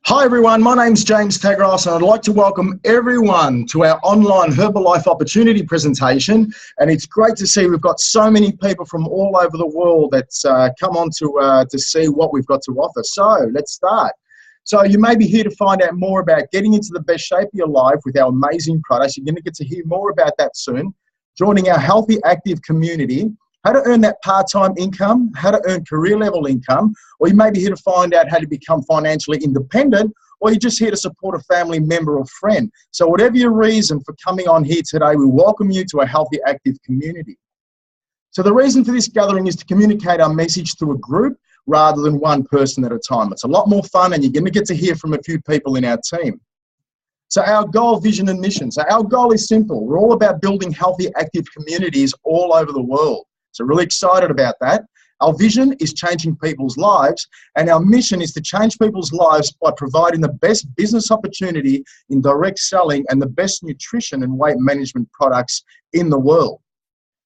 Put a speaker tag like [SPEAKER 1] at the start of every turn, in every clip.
[SPEAKER 1] Hi everyone, my name's James Tagros and I'd like to welcome everyone to our online Herbalife opportunity presentation. And it's great to see we've got so many people from all over the world that's come on to see what we've got to offer. So let's start. So you may be here to find out more about getting into the best shape of your life with our amazing products. You're going to get to hear more about that soon. Joining our Healthy Active community, how to earn that part-time income, how to earn career-level income, or you may be here to find out how to become financially independent, or you're just here to support a family member or friend. So whatever your reason for coming on here today, we welcome you to a Healthy Active community. So the reason for this gathering is to communicate our message to a group rather than one person at a time. It's a lot more fun and you're going to get to hear from a few people in our team. So our goal, vision and mission. So our goal is simple. We're all about building healthy, active communities all over the world. So really excited about that. Our vision is changing people's lives, and our mission is to change people's lives by providing the best business opportunity in direct selling and the best nutrition and weight management products in the world.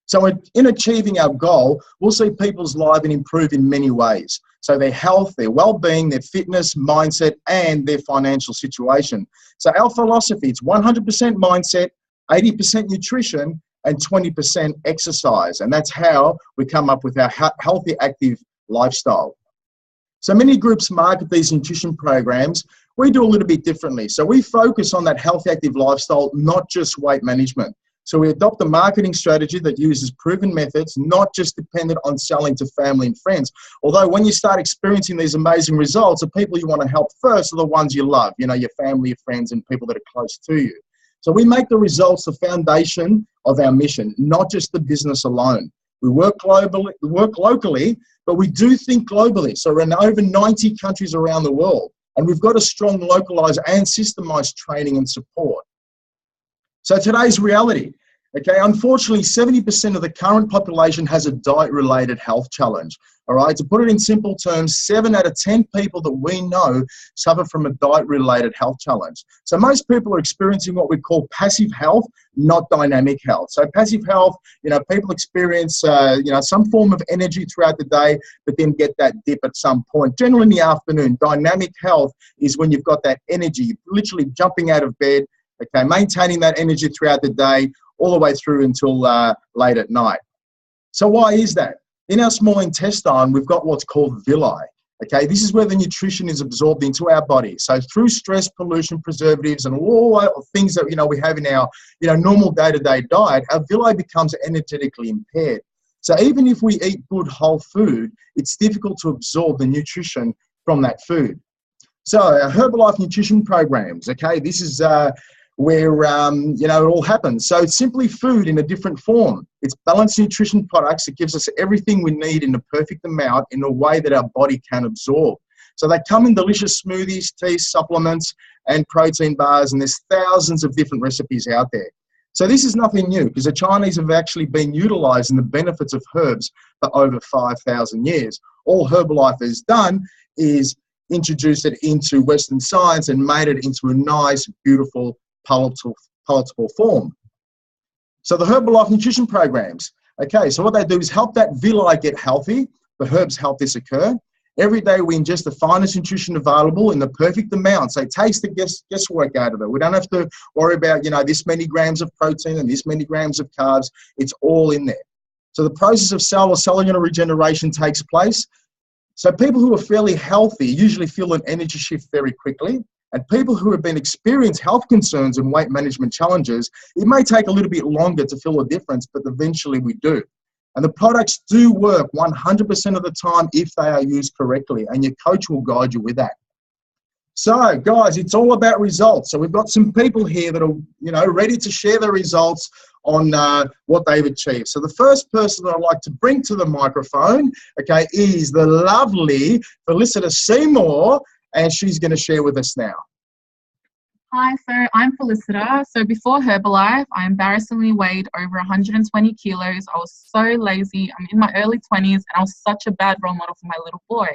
[SPEAKER 1] So in achieving our goal, we'll see people's lives improve in many ways. So their health, their well-being, their fitness, mindset, and their financial situation. So our philosophy, it's 100% mindset, 80% nutrition, and 20% exercise. And that's how we come up with our healthy, active lifestyle. So many groups market these nutrition programs. We do a little bit differently. So we focus on that healthy, active lifestyle, not just weight management. So we adopt a marketing strategy that uses proven methods, not just dependent on selling to family and friends. Although when you start experiencing these amazing results, the people you want to help first are the ones you love, you know, your family, your friends, and people that are close to you. So we make the results the foundation of our mission, not just the business alone. We work globally, we work locally, but we do think globally. So we're in over 90 countries around the world, and we've got a strong localized and systemized training and support. So today's reality, okay, unfortunately, 70% of the current population has a diet-related health challenge. All right, to put it in simple terms, 7 out of 10 people that we know suffer from a diet-related health challenge. So most people are experiencing what we call passive health, not dynamic health. So passive health, you know, people experience, some form of energy throughout the day, but then get that dip at some point, generally in the afternoon. Dynamic health is when you've got that energy, literally jumping out of bed, okay, maintaining that energy throughout the day, all the way through until late at night. So why is that? In our small intestine, we've got what's called villi. Okay, this is where the nutrition is absorbed into our body. So through stress, pollution, preservatives, and all things that we have in our normal day-to-day diet, our villi becomes energetically impaired. So even if we eat good whole food, it's difficult to absorb the nutrition from that food. So our Herbalife nutrition programs. Okay, this is where it all happens. So it's simply food in a different form. It's balanced nutrition products. It gives us everything we need in the perfect amount in a way that our body can absorb. So they come in delicious smoothies, teas, supplements, and protein bars, and there's thousands of different recipes out there. So this is nothing new because the Chinese have actually been utilizing the benefits of herbs for over 5,000 years. All Herbalife has done is introduce it into Western science and made it into a nice, beautiful, palatable form. So the Herbalife nutrition programs, okay, so what they do is help that villi get healthy. The herbs help this occur. Every day we ingest the finest nutrition available in the perfect amount. So it takes the guesswork out of it. We don't have to worry about, this many grams of protein and this many grams of carbs. It's all in there. So the process of cellular regeneration takes place. So people who are fairly healthy usually feel an energy shift very quickly. And people who have been experienced health concerns and weight management challenges, it may take a little bit longer to feel a difference, but eventually we do. And the products do work 100% of the time if they are used correctly, and your coach will guide you with that. So, guys, it's all about results. So we've got some people here that are, ready to share their results on what they've achieved. So the first person that I'd like to bring to the microphone, okay, is the lovely Felicita Seymour, and she's going to share with us now.
[SPEAKER 2] Hi, so I'm Felicita. So before Herbalife, I embarrassingly weighed over 120 kilos. I was so lazy. I'm in my early 20s, and I was such a bad role model for my little boy.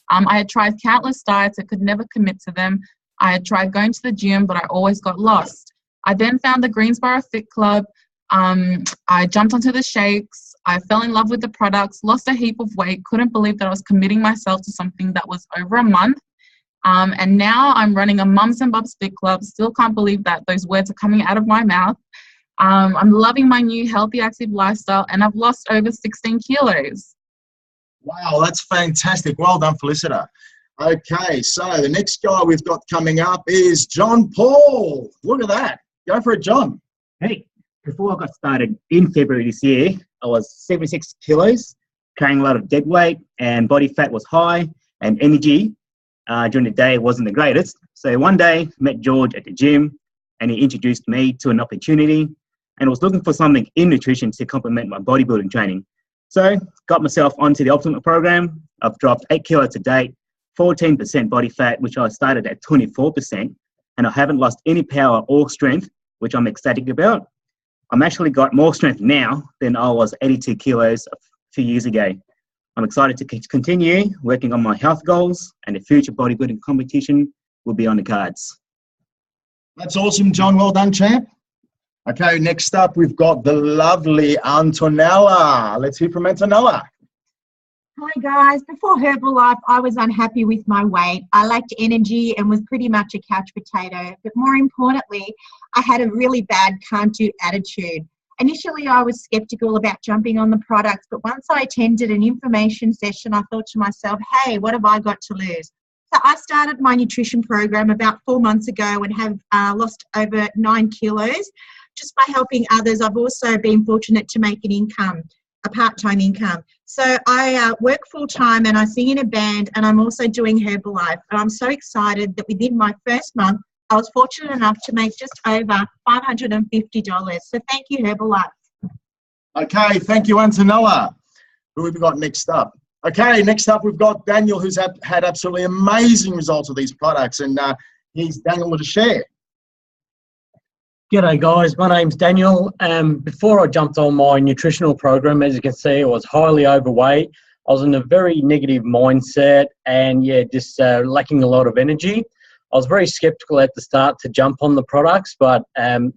[SPEAKER 2] I had tried countless diets. I could never commit to them. I had tried going to the gym, but I always got lost. I then found the Greensboro Fit Club. I jumped onto the shakes. I fell in love with the products, lost a heap of weight, couldn't believe that I was committing myself to something that was over a month. And now I'm running a Mums and Bubs Fit Club. Still can't believe that those words are coming out of my mouth. I'm loving my new healthy, active lifestyle, and I've lost over 16 kilos.
[SPEAKER 1] Wow, that's fantastic. Well done, Felicita. Okay, so the next guy we've got coming up is John Paul. Look at that. Go for it, John.
[SPEAKER 3] Hey, before I got started in February this year, I was 76 kilos, carrying a lot of dead weight, and body fat was high, and energy during the day wasn't the greatest. So one day, met George at the gym, and he introduced me to an opportunity, and I was looking for something in nutrition to complement my bodybuilding training. So got myself onto the Ultimate program. I've dropped 8 kilos to date, 14% body fat, which I started at 24%, and I haven't lost any power or strength, which I'm ecstatic about. I'm actually got more strength now than I was 82 kilos a few years ago. I'm excited to continue working on my health goals, and the future bodybuilding competition will be on the cards.
[SPEAKER 1] That's awesome, John. Well done, champ. Okay, next up, we've got the lovely Antonella. Let's hear from Antonella.
[SPEAKER 4] Hi guys, before Herbalife, I was unhappy with my weight. I lacked energy and was pretty much a couch potato. But more importantly, I had a really bad can't do attitude. Initially, I was skeptical about jumping on the products, but once I attended an information session, I thought to myself, hey, what have I got to lose? So I started my nutrition program about 4 months ago and have lost over 9 kilos. Just by helping others, I've also been fortunate to make an income, a part-time income. So I work full-time and I sing in a band, and I'm also doing Herbalife. And I'm so excited that within my first month, I was fortunate enough to make just over $550. So thank you, Herbalife.
[SPEAKER 1] Okay, thank you, Antonella. Who have we got next up? Okay, next up we've got Daniel, who's had absolutely amazing results with these products, and he's Daniel to share.
[SPEAKER 5] G'day guys, my name's Daniel. Before I jumped on my nutritional program, as you can see, I was highly overweight. I was in a very negative mindset and just lacking a lot of energy. I was very skeptical at the start to jump on the products, but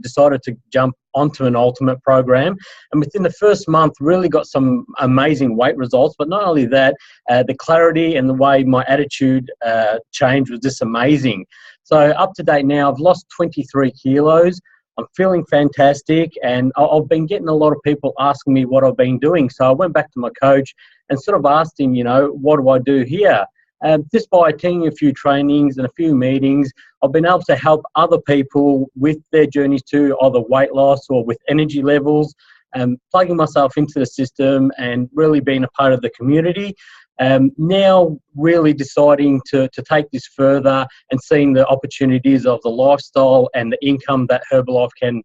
[SPEAKER 5] decided to jump onto an Ultimate program. And within the first month, really got some amazing weight results. But not only that, the clarity and the way my attitude changed was just amazing. So up to date now, I've lost 23 kilos. I'm feeling fantastic, and I've been getting a lot of people asking me what I've been doing. So I went back to my coach and sort of asked him, what do I do here? Just by attending a few trainings and a few meetings, I've been able to help other people with their journeys to either weight loss or with energy levels, plugging myself into the system and really being a part of the community. Now really deciding to take this further and seeing the opportunities of the lifestyle and the income that Herbalife can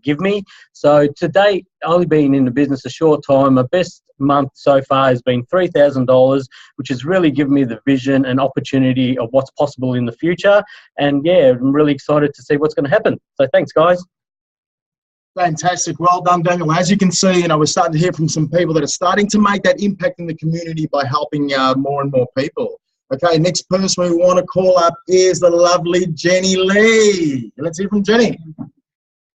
[SPEAKER 5] give me. So to date, only been in the business a short time, my best month so far has been $3,000, which has really given me the vision and opportunity of what's possible in the future. And yeah, I'm really excited to see what's going to happen. So thanks, guys.
[SPEAKER 1] Fantastic. Well done, Daniel. As you can see, we're starting to hear from some people that are starting to make that impact in the community by helping more and more people. Okay, next person we want to call up is the lovely Jenny Lee. Let's hear from Jenny.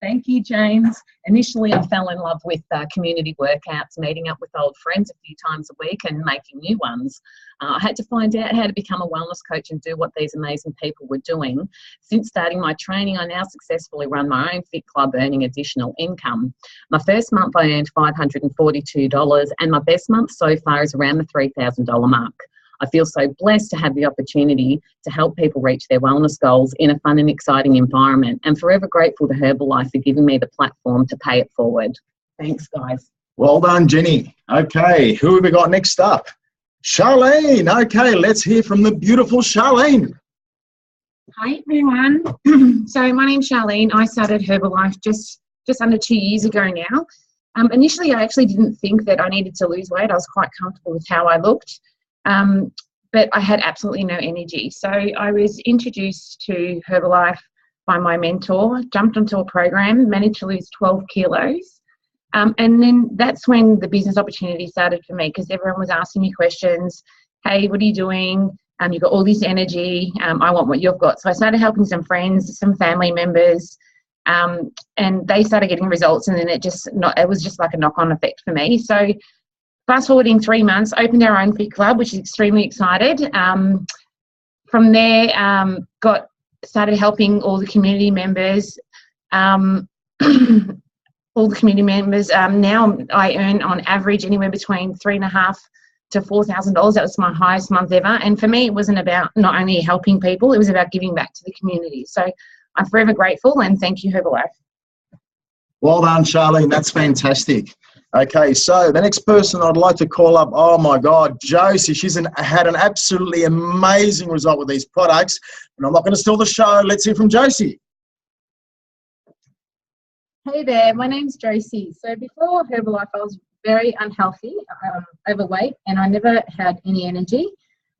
[SPEAKER 6] Thank you, James. Initially, I fell in love with community workouts, meeting up with old friends a few times a week and making new ones. I had to find out how to become a wellness coach and do what these amazing people were doing. Since starting my training, I now successfully run my own fit club, earning additional income. My first month, I earned $542, and my best month so far is around the $3,000 mark. I feel so blessed to have the opportunity to help people reach their wellness goals in a fun and exciting environment, and forever grateful to Herbalife for giving me the platform to pay it forward. Thanks, guys.
[SPEAKER 1] Well done, Jenny. Okay, who have we got next up? Charlene. Okay, let's hear from the beautiful Charlene.
[SPEAKER 7] Hi, everyone. So my name's Charlene. I started Herbalife just under 2 years ago now. Initially, I actually didn't think that I needed to lose weight. I was quite comfortable with how I looked. But I had absolutely no energy. So I was introduced to Herbalife by my mentor, jumped onto a program, managed to lose 12 kilos. And then that's when the business opportunity started for me, because everyone was asking me questions. Hey, what are you doing? You've got all this energy. I want what you've got. So I started helping some friends, some family members, and they started getting results, and then it was just like a knock-on effect for me. So fast forwarding 3 months, opened our own fit club, which is extremely excited. From there, started helping all the community members. Now I earn on average anywhere between $3,500 to $4,000. That was my highest month ever. And for me, it wasn't about not only helping people, it was about giving back to the community. So I'm forever grateful, and thank you, Herbalife.
[SPEAKER 1] Well done, Charlene. That's fantastic. Okay, so the next person I'd like to call up, oh my God, Josie. She's had an absolutely amazing result with these products. And I'm not going to steal the show. Let's hear from Josie.
[SPEAKER 8] Hey there, my name's Josie. So before Herbalife, I was very unhealthy, overweight, and I never had any energy.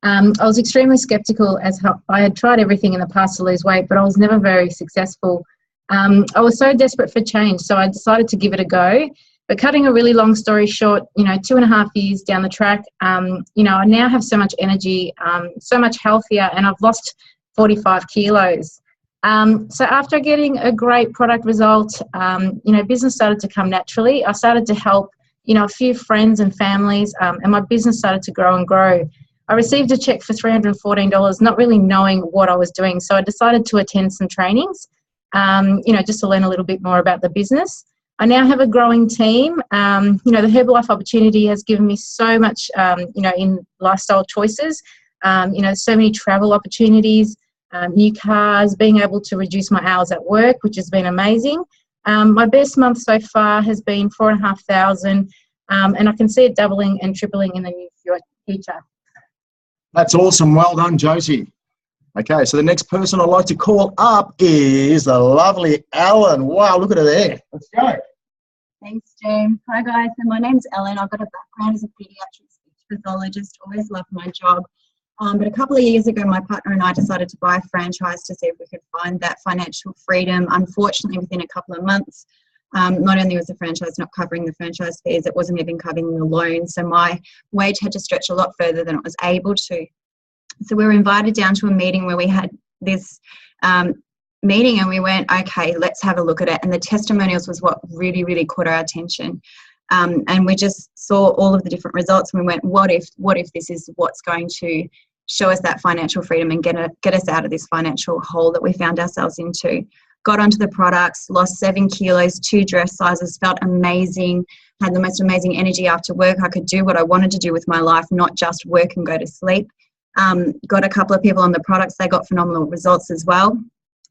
[SPEAKER 8] I was extremely skeptical as I had tried everything in the past to lose weight, but I was never very successful. I was so desperate for change, so I decided to give it a go. But cutting a really long story short, 2.5 years down the track, I now have so much energy, so much healthier, and I've lost 45 kilos. So after getting a great product result, business started to come naturally. I started to help, a few friends and families, and my business started to grow and grow. I received a check for $314, not really knowing what I was doing. So I decided to attend some trainings, just to learn a little bit more about the business. I now have a growing team. The Herbalife opportunity has given me so much, in lifestyle choices, so many travel opportunities, new cars, being able to reduce my hours at work, which has been amazing. My best month so far has been $4,500, and I can see it doubling and tripling in the near future.
[SPEAKER 1] That's awesome. Well done, Josie. Okay, so the next person I'd like to call up is the lovely Ellen. Wow, look at her there. Let's go.
[SPEAKER 9] Thanks, James. Hi, guys. So my name's Ellen. I've got a background as a paediatric speech pathologist. Always loved my job. But a couple of years ago, my partner and I decided to buy a franchise to see if we could find that financial freedom. Unfortunately, within a couple of months, not only was the franchise not covering the franchise fees, it wasn't even covering the loan. So my wage had to stretch a lot further than it was able to. So we were invited down to a meeting where we had this meeting, and we went, okay, let's have a look at it. And the testimonials was what really, really caught our attention. And we just saw all of the different results, and we went, what if this is what's going to show us that financial freedom and get us out of this financial hole that we found ourselves into. Got onto the products, lost 7 kilos, 2 dress sizes, felt amazing, had the most amazing energy after work. I could do what I wanted to do with my life, not just work and go to sleep. Got a couple of people on the products, they got phenomenal results as well.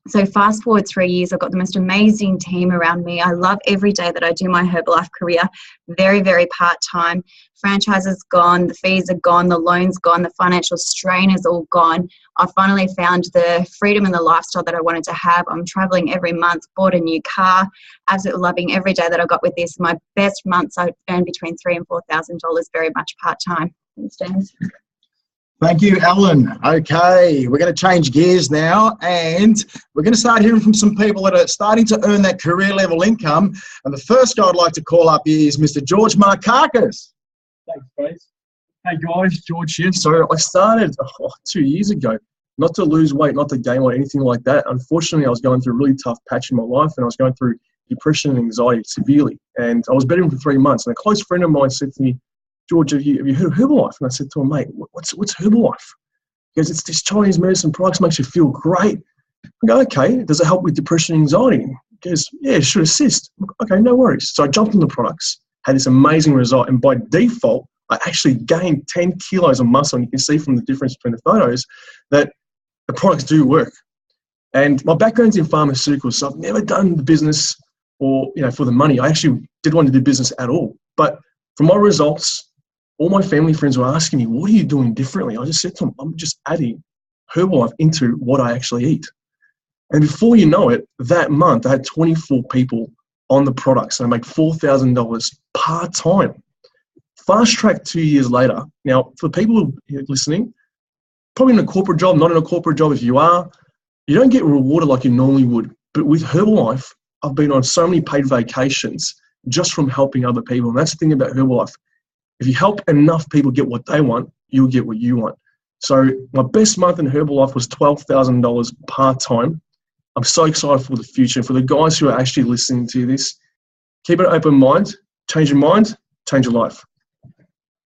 [SPEAKER 9] So fast forward 3 years, I've got the most amazing team around me. I love every day that I do my Herbalife career. Very, very part-time. Franchise is gone, the fees are gone, the loan's gone, the financial strain is all gone. I finally found the freedom and the lifestyle that I wanted to have. I'm traveling every month, bought a new car, absolutely loving every day that I got with this. My best months I earned between $3,000 and $4,000, very much part-time. Thanks, James.
[SPEAKER 1] Thank you, Ellen. Okay, we're going to change gears now, and we're going to start hearing from some people that are starting to earn that career level income. And the first guy I'd like to call up is Mr. George Markakis.
[SPEAKER 10] Thanks, guys. Hey guys, George here. So I started 2 years ago, not to lose weight, not to gain weight, anything like that. Unfortunately, I was going through a really tough patch in my life, and I was going through depression and anxiety severely. And I was bedridden for 3 months. And a close friend of mine said to me, George, have you heard of Herbalife? And I said to him, mate, what's Herbalife? He goes, it's this Chinese medicine products, makes you feel great. I go, okay, does it help with depression and anxiety? He goes, yeah, it should assist. Okay, no worries. So I jumped on the products, had this amazing result, and by default, I actually gained 10 kilos of muscle. And you can see from the difference between the photos that the products do work. And my background's in pharmaceuticals, so I've never done the business or, for the money. I actually didn't want to do business at all. But for my results, all my family friends were asking me, what are you doing differently? I just said to them, I'm just adding Herbalife into what I actually eat. And before you know it, that month I had 24 people on the products, and I make $4,000 part-time. Fast track 2 years later. Now, for people listening, probably in a corporate job, not in a corporate job, if you are, you don't get rewarded like you normally would. But with Herbalife, I've been on so many paid vacations just from helping other people. And that's the thing about Herbalife. If you help enough people get what they want, you'll get what you want. So my best month in Herbalife was $12,000 part-time. I'm so excited for the future. For the guys who are actually listening to this, keep an open mind, change your mind, change your life.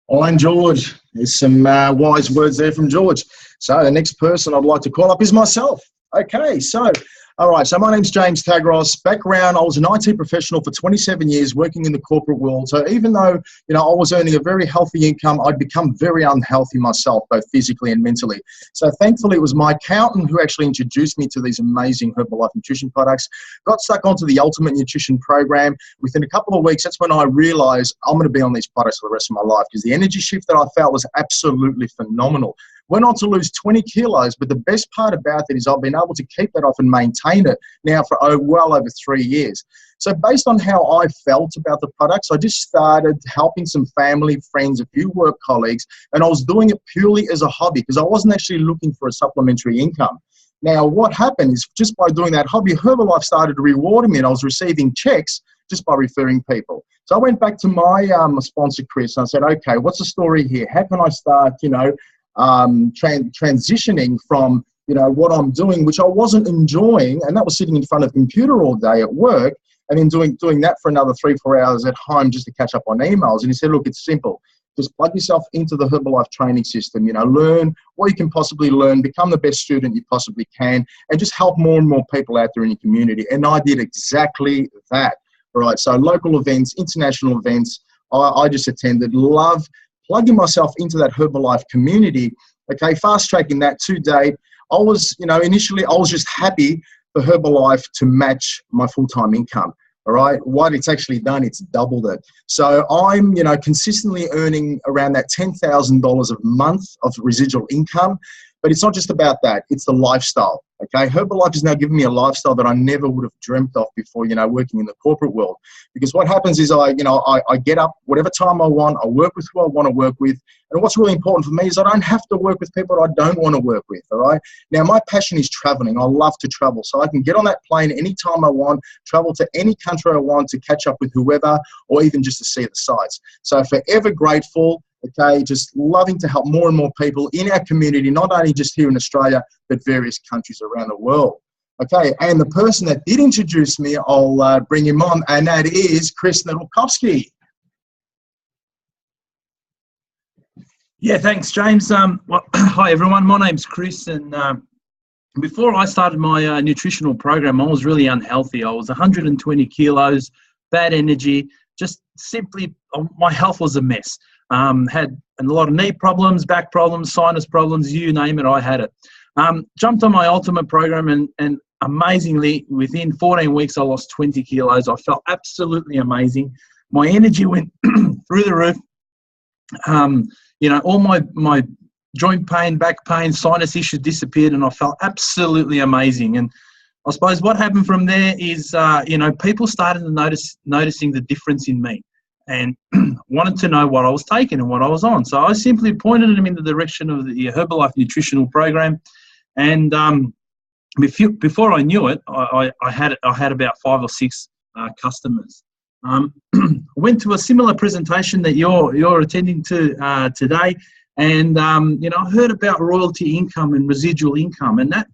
[SPEAKER 1] And George, there's some wise words there from George. So the next person I'd like to call up is myself. Okay, so, all right, so my name's James Tagros. Background, I was an IT professional for 27 years working in the corporate world. So even though, I was earning a very healthy income, I'd become very unhealthy myself, both physically and mentally. So thankfully, it was my accountant who actually introduced me to these amazing Herbalife nutrition products. Got stuck onto the Ultimate Nutrition Program. Within a couple of weeks, that's when I realized I'm going to be on these products for the rest of my life, because the energy shift that I felt was absolutely phenomenal. Went on to lose 20 kilos, but the best part about it is I've been able to keep that off and maintain it now for well over 3 years. So based on how I felt about the products, I just started helping some family, friends, a few work colleagues, and I was doing it purely as a hobby because I wasn't actually looking for a supplementary income. Now, what happened is just by doing that hobby, Herbalife started rewarding me, and I was receiving checks just by referring people. So I went back to my sponsor, Chris, and I said, okay, what's the story here? How can I start, transitioning from what I'm doing, which I wasn't enjoying, and that was sitting in front of a computer all day at work, and then doing that for another 3-4 hours at home just to catch up on emails. And he said, look, it's simple. Just plug yourself into the Herbalife training system, learn what you can possibly learn, become the best student you possibly can, and just help more and more people out there in your community. And I did exactly that. All right, so local events, international events, I just attended, love plugging myself into that Herbalife community. Okay, fast tracking that to date. I was, initially I was just happy for Herbalife to match my full-time income. All right, what it's actually done, it's doubled it. So I'm, consistently earning around that $10,000 a month of residual income. But it's not just about that, it's the lifestyle. Okay, Herbalife has now given me a lifestyle that I never would have dreamt of before, working in the corporate world. Because what happens is I get up whatever time I want, I work with who I want to work with. And what's really important for me is I don't have to work with people I don't want to work with, all right? Now, my passion is traveling. I love to travel. So I can get on that plane anytime I want, travel to any country I want to catch up with whoever, or even just to see the sights. So forever grateful. Okay, just loving to help more and more people in our community, not only just here in Australia, but various countries around the world. Okay, and the person that did introduce me, I'll bring him on, and that is Chris Nedelkowski.
[SPEAKER 11] Yeah, thanks, James. Hi, everyone. My name's Chris, and before I started my nutritional program, I was really unhealthy. I was 120 kilos, bad energy, just simply, my health was a mess. Had a lot of knee problems, back problems, sinus problems, you name it, I had it. Jumped on my Ultimate program and amazingly, within 14 weeks, I lost 20 kilos. I felt absolutely amazing. My energy went through the roof. All my joint pain, back pain, sinus issues disappeared, and I felt absolutely amazing. And I suppose what happened from there is, people started to noticing the difference in me, and wanted to know what I was taking and what I was on. So I simply pointed them in the direction of the Herbalife nutritional program. And before I knew it, I had about 5 or 6 customers. I went to a similar presentation that you're attending to today, and I heard about royalty income and residual income, and that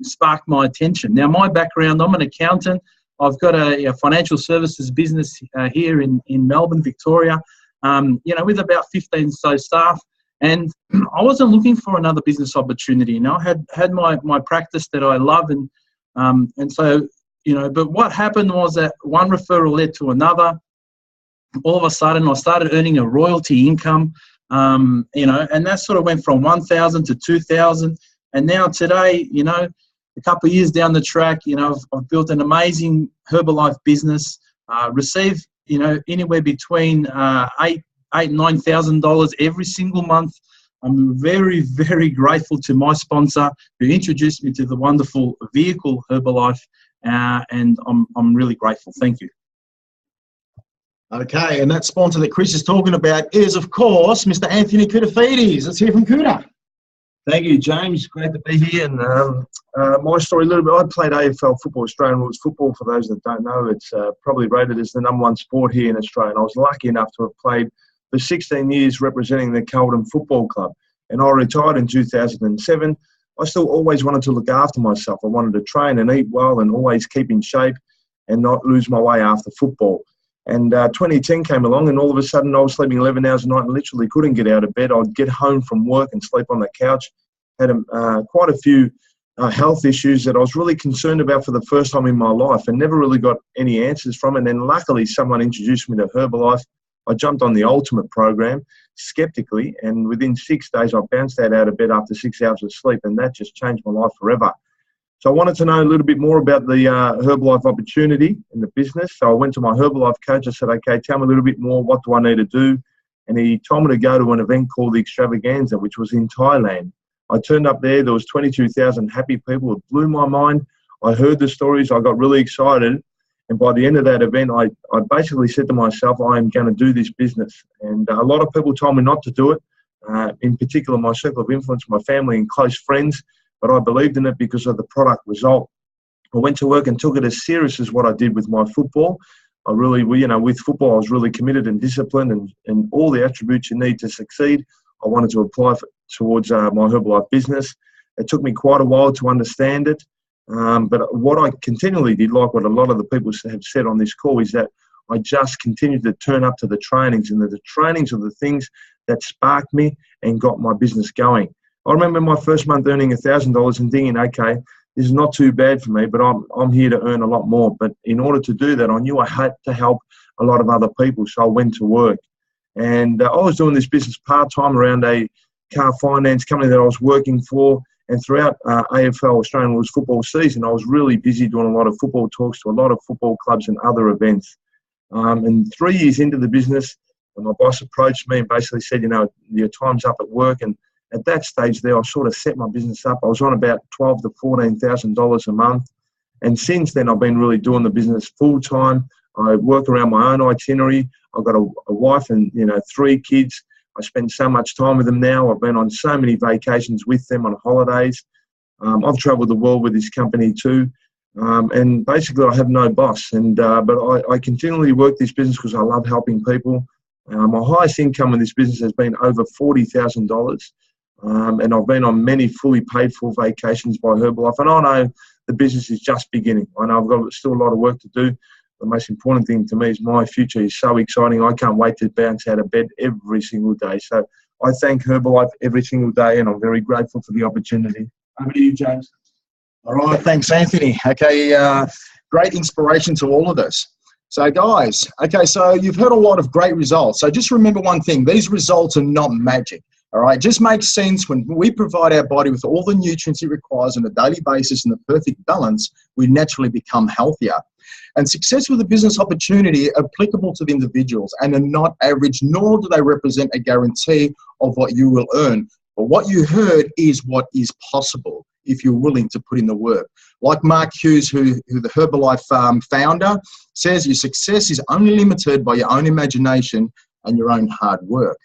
[SPEAKER 11] sparked my attention. Now, my background, I'm an accountant. I've got a financial services business here in Melbourne, Victoria, with about 15 so staff. And I wasn't looking for another business opportunity. I had my practice that I love, and so, but what happened was that one referral led to another. All of a sudden, I started earning a royalty income, and that sort of went from 1,000 to 2,000. And now today, a couple of years down the track, I've built an amazing Herbalife business, receive, anywhere between $8,000 and $9,000 every single month. I'm very, very grateful to my sponsor who introduced me to the wonderful vehicle Herbalife, and I'm really grateful. Thank you.
[SPEAKER 1] Okay, and that sponsor that Chris is talking about is, of course, Mr. Anthony Koutafidis. Let's hear from Kouta.
[SPEAKER 12] Thank you, James. Great to be here. And my story a little bit, I played AFL football, Australian rules football. For those that don't know, it's probably rated as the #1 sport here in Australia. And I was lucky enough to have played for 16 years representing the Carlton Football Club. And I retired in 2007. I still always wanted to look after myself. I wanted to train and eat well and always keep in shape and not lose my way after football. And 2010 came along, and all of a sudden I was sleeping 11 hours a night and literally couldn't get out of bed. I'd get home from work and sleep on the couch. Had quite a few health issues that I was really concerned about for the first time in my life and never really got any answers from it. And then luckily someone introduced me to Herbalife. I jumped on the Ultimate program skeptically, and within 6 days I bounced out of bed after 6 hours of sleep, and that just changed my life forever. So I wanted to know a little bit more about the Herbalife opportunity in the business. So I went to my Herbalife coach. I said, okay, tell me a little bit more. What do I need to do? And he told me to go to an event called the Extravaganza, which was in Thailand. I turned up there. There was 22,000 happy people. It blew my mind. I heard the stories. I got really excited. And by the end of that event, I basically said to myself, I am going to do this business. And a lot of people told me not to do it, in particular my circle of influence, my family and close friends. But I believed in it because of the product result. I went to work and took it as serious as what I did with my football. I really, with football, I was really committed and disciplined, and all the attributes you need to succeed, I wanted to apply towards my Herbalife business. It took me quite a while to understand it. But what I continually did, like what a lot of the people have said on this call, is that I just continued to turn up to the trainings, and the trainings are the things that sparked me and got my business going. I remember my first month earning $1,000 and thinking, okay, this is not too bad for me, but I'm here to earn a lot more. But in order to do that, I knew I had to help a lot of other people, so I went to work. And I was doing this business part-time around a car finance company that I was working for. And throughout AFL, Australian Rules football season, I was really busy doing a lot of football talks to a lot of football clubs and other events. And 3 years into the business, my boss approached me and basically said, your time's up at work. And at that stage there, I sort of set my business up. I was on about $12,000 to $14,000 a month. And since then, I've been really doing the business full time. I work around my own itinerary. I've got a wife and 3 kids. I spend so much time with them now. I've been on so many vacations with them on holidays. I've travelled the world with this company too. And basically, I have no boss. But I continually work this business because I love helping people. My highest income in this business has been over $40,000. And I've been on many fully paid for vacations by Herbalife. And I know the business is just beginning. I know I've got still a lot of work to do. The most important thing to me is my future is so exciting. I can't wait to bounce out of bed every single day. So I thank Herbalife every single day, and I'm very grateful for the opportunity. Over to you, James.
[SPEAKER 1] All right, thanks, Anthony. Okay, great inspiration to all of us. So guys, okay, so you've heard a lot of great results. So just remember one thing, these results are not magic. All right, it just makes sense when we provide our body with all the nutrients it requires on a daily basis in the perfect balance, we naturally become healthier. And success with a business opportunity are applicable to the individuals and are not average, nor do they represent a guarantee of what you will earn. But what you heard is what is possible if you're willing to put in the work. Like Mark Hughes, who the Herbalife founder, says, your success is only limited by your own imagination and your own hard work.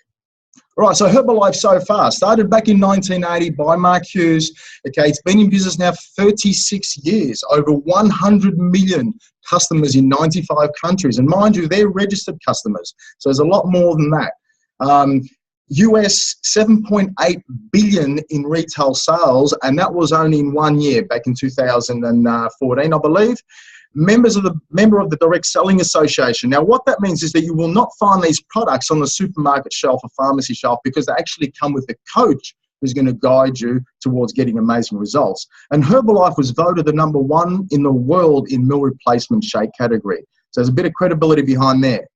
[SPEAKER 1] All right, so Herbalife so far started back in 1980 by Mark Hughes. Okay, it's been in business now 36 years, over 100 million customers in 95 countries. And mind you, they're registered customers. So there's a lot more than that. US 7.8 billion in retail sales, and that was only in 1 year, back in 2014, I believe. Member of the Direct Selling Association. Now, what that means is that you will not find these products on the supermarket shelf or pharmacy shelf because they actually come with a coach who's going to guide you towards getting amazing results. And Herbalife was voted the #1 in the world in meal replacement shake category. So there's a bit of credibility behind there.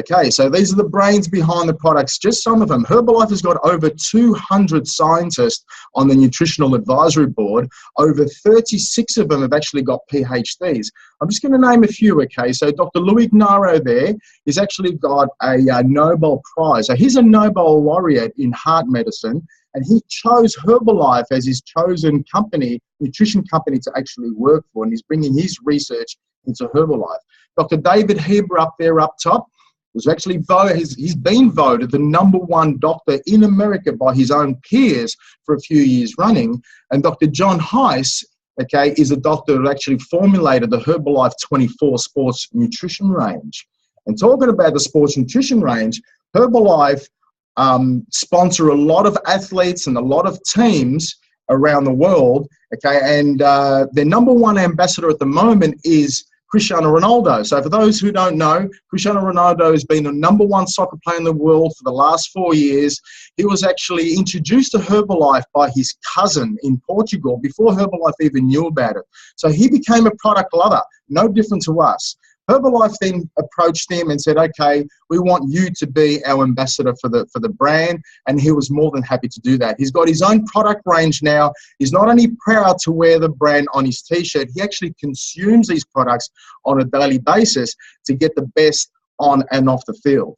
[SPEAKER 1] Okay, so these are the brains behind the products, just some of them. Herbalife has got over 200 scientists on the Nutritional Advisory Board. Over 36 of them have actually got PhDs. I'm just going to name a few, okay? So Dr. Louis Ignarro there has actually got a Nobel Prize. So he's a Nobel laureate in heart medicine, and he chose Herbalife as his chosen company, nutrition company to actually work for, and he's bringing his research into Herbalife. Dr. David Heber up there up top, was actually he's been voted the #1 doctor in America by his own peers for a few years running. And Dr. John Heiss, okay, is a doctor who actually formulated the Herbalife 24 sports nutrition range. And talking about the sports nutrition range, Herbalife sponsor a lot of athletes and a lot of teams, around the world, okay, and their number one ambassador at the moment is Cristiano Ronaldo. So for those who don't know, Cristiano Ronaldo has been the number one soccer player in the world for the last 4 years. He was actually introduced to Herbalife by his cousin in Portugal before Herbalife even knew about it. So he became a product lover, no different to us. Herbalife then approached him and said, okay, we want you to be our ambassador for the brand, and he was more than happy to do that. He's got his own product range now. He's not only proud to wear the brand on his t-shirt, he actually consumes these products on a daily basis to get the best on and off the field.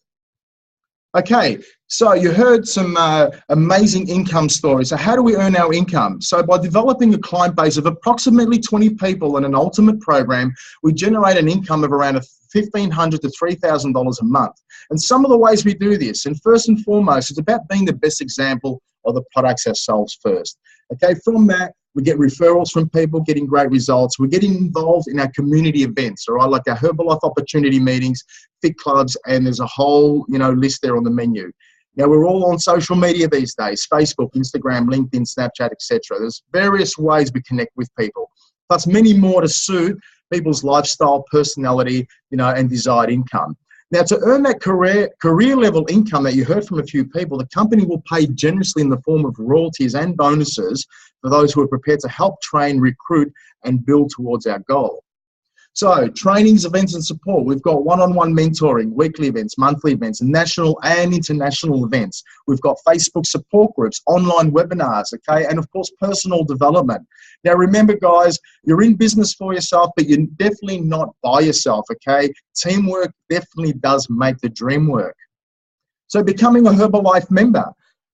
[SPEAKER 1] Okay, so you heard some amazing income stories. So how do we earn our income? So by developing a client base of approximately 20 people in an ultimate program, we generate an income of around $1,500 to $3,000 a month. And some of the ways we do this, and first and foremost, it's about being the best example of the products ourselves first. Okay, from that, we get referrals from people, getting great results. We're getting involved in our community events, all right, like our Herbalife opportunity meetings, fit clubs, and there's a whole, list there on the menu. Now, we're all on social media these days, Facebook, Instagram, LinkedIn, Snapchat, etc. There's various ways we connect with people, plus many more to suit people's lifestyle, personality, and desired income. Now, to earn that career level income that you heard from a few people, the company will pay generously in the form of royalties and bonuses for those who are prepared to help train, recruit, and build towards our goal. So, trainings, events, and support. We've got one-on-one mentoring, weekly events, monthly events, national and international events. We've got Facebook support groups, online webinars, okay, and of course, personal development. Now, remember, guys, you're in business for yourself, but you're definitely not by yourself, okay? Teamwork definitely does make the dream work. So, becoming a Herbalife member.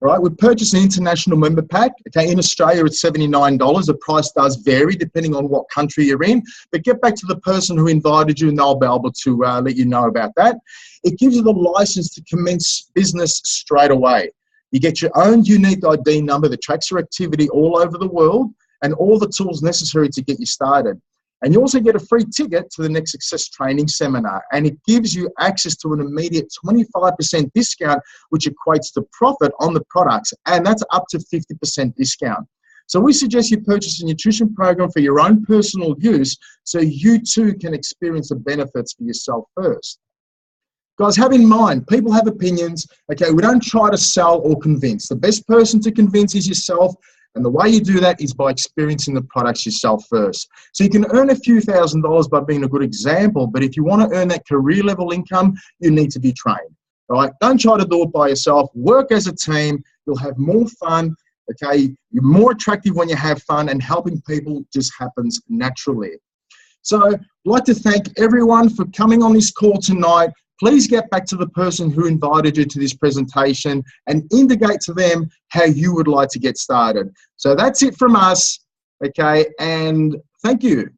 [SPEAKER 1] Right, we purchased an international member pack. Okay, in Australia it's $79. The price does vary depending on what country you're in. But get back to the person who invited you, and they'll be able to let you know about that. It gives you the license to commence business straight away. You get your own unique ID number that tracks your activity all over the world, and all the tools necessary to get you started. And you also get a free ticket to the Next Success Training Seminar, and it gives you access to an immediate 25% discount, which equates to profit on the products, and that's up to 50% discount. So we suggest you purchase a nutrition program for your own personal use so you too can experience the benefits for yourself first. Guys, have in mind, people have opinions. Okay, we don't try to sell or convince. The best person to convince is yourself. And the way you do that is by experiencing the products yourself first. So you can earn a few $1,000s by being a good example, but if you want to earn that career level income, you need to be trained, right? Don't try to do it by yourself. Work as a team. You'll have more fun, okay? You're more attractive when you have fun, and helping people just happens naturally. So I'd like to thank everyone for coming on this call tonight. Please get back to the person who invited you to this presentation and indicate to them how you would like to get started. So that's it from us, okay, and thank you.